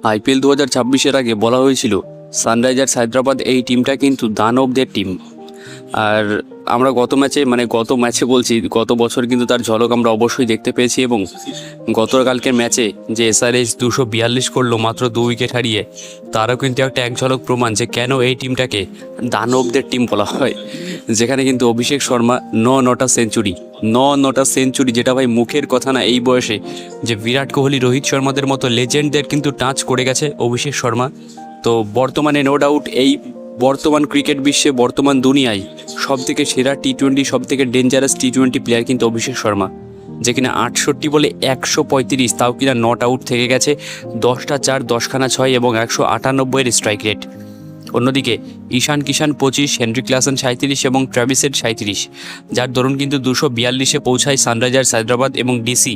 IPL 2026-এর আগে বলা হয়েছিল সানরাইজার্স হায়দ্রাবাদ এই টিমটা কিন্তু দানবদের টিম। আর আমরা গত ম্যাচে বলছি, গত বছর কিন্তু তার ঝলক আমরা অবশ্যই দেখতে পেয়েছি। এবং গতকালকের ম্যাচে যে এসআরএইচ 242 করলো মাত্র 2 উইকেট হারিয়ে, তারও কিন্তু একটা এক ঝলক প্রমাণ যে কেন এই টিমটাকে দানবদের টিম বলা হয়। যেখানে কিন্তু অভিষেক শর্মা নটা সেঞ্চুরি, যেটা ভাই মুখের কথা না এই বয়সে, যে বিরাট কোহলি, রোহিত শর্মাদের মতো লেজেন্ডদের কিন্তু টাচ করে গেছে অভিষেক শর্মা। তো বর্তমানে নো ডাউট এই বর্তমান ক্রিকেট বিশ্বে, বর্তমান দুনিয়ায় সবথেকে সেরা টি-20, সবথেকে ডেঞ্জারাস টি-20 প্লেয়ার কিন্তু অভিষেক শর্মা, যে কিনা 68 বলে 135, তাও কিনা নট আউট থেকে গেছে, 10টা 4, 10খানা 6 এবং 198-এর স্ট্রাইক রেট। অন্যদিকে ঈশান কিষান 25, হেনরি ক্লাসেন 37 এবং ট্র্যাভিসের 37, যার দরুন কিন্তু 242-এ পৌঁছায় সানরাইজার্স হায়দ্রাবাদ এবং ডিসি।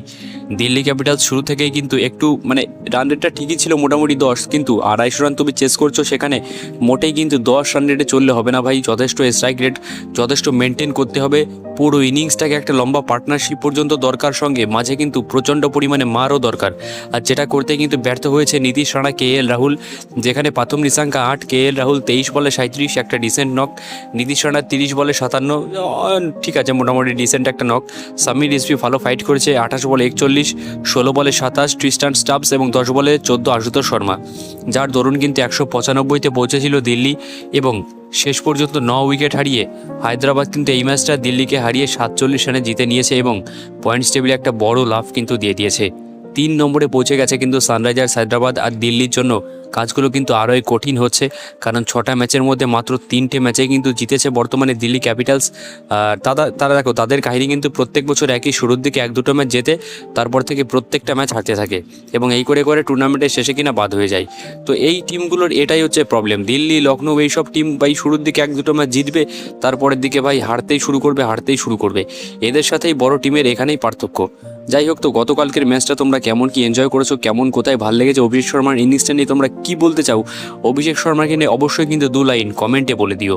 দিল্লি ক্যাপিটালস শুরু থেকেই কিন্তু একটু রান রেটটা ঠিকই ছিল মোটামুটি 10, কিন্তু 250 রান তুমি চেস করছো, সেখানে মোটেই কিন্তু 10 রান রেটে চললে হবে না ভাই। যথেষ্ট স্ট্রাইক রেট যথেষ্ট মেনটেন করতে হবে, পুরো ইনিংসটাকে একটা লম্বা পার্টনারশিপ পর্যন্ত দরকার, সঙ্গে মাঝে কিন্তু প্রচণ্ড পরিমাণে মারও দরকার। আর যেটা করতে কিন্তু ব্যর্থ হয়েছে নীতিশ রানা, KL রাহুল, যেখানে প্রথম নিশাঙ্কা 8, KL রাহুল 23 বলে 37, একটা ডিসেন্ট নক। নীতিশ রানা 30 বলে 57, ঠিক আছে, মোটামুটি ডিসেন্ট একটা নক। সামির রিজভি ভালো ফাইট করেছে, 28 বলে 41, 16 বলে 27 ট্রিস্টান স্টাবস এবং 10 বলে 14 আশুতোষ শর্মা, যার দরুন কিন্তু 195-তে পৌঁছেছিল দিল্লি। এবং শেষ পর্যন্ত 9 উইকেট হারিয়ে হায়দ্রাবাদ কিন্তু এই ম্যাচটা দিল্লিকে হারিয়ে 47 রানে জিতে নিয়েছে এবং পয়েন্টস টেবিলে একটা বড় লাভ কিন্তু দিয়ে দিয়েছে। 3 নম্বরে পৌঁছে গেছে কিন্তু সানরাইজার্স হায়দ্রাবাদ। আর দিল্লির জন্য কাজগুলো কিন্তু আরোই কঠিন হচ্ছে, কারণ 6টা ম্যাচের মধ্যে মাত্র 3টে ম্যাচে কিন্তু জিতেছে বর্তমানে দিল্লি ক্যাপিটালস। আর তারা দেখো, তাদের কাহিনী কিন্তু প্রত্যেক বছর একই, শুরুর দিকে 1-2টো ম্যাচ জেতে, তারপর থেকে প্রত্যেকটা ম্যাচ হারতে থাকে এবং এই করে করে টুর্নামেন্টের শেষে কিনা বাদ হয়ে যায়। তো এই টিমগুলোর এটাই হচ্ছে প্রবলেম। দিল্লি, লখনৌ এইসব টিম ভাই শুরুর দিকে 1-2টো ম্যাচ জিতবে, তারপরের দিকে ভাই হারতেই শুরু করবে। এদের সাথেই বড় টিমের এখানেই পার্থক্য। যাই হোক, তো গতকালকের ম্যাচটা তোমরা কেমন কি এনজয় করেছো, কেমন কোথায় ভালো লেগেছে, অভিষেক শর্মার ইনিংসটা নিয়ে তোমরা কি বলতে চাও, অভিষেক শর্মাকে নিয়ে অবশ্যই কিন্তু 2 লাইন কমেন্টে বলে দিও।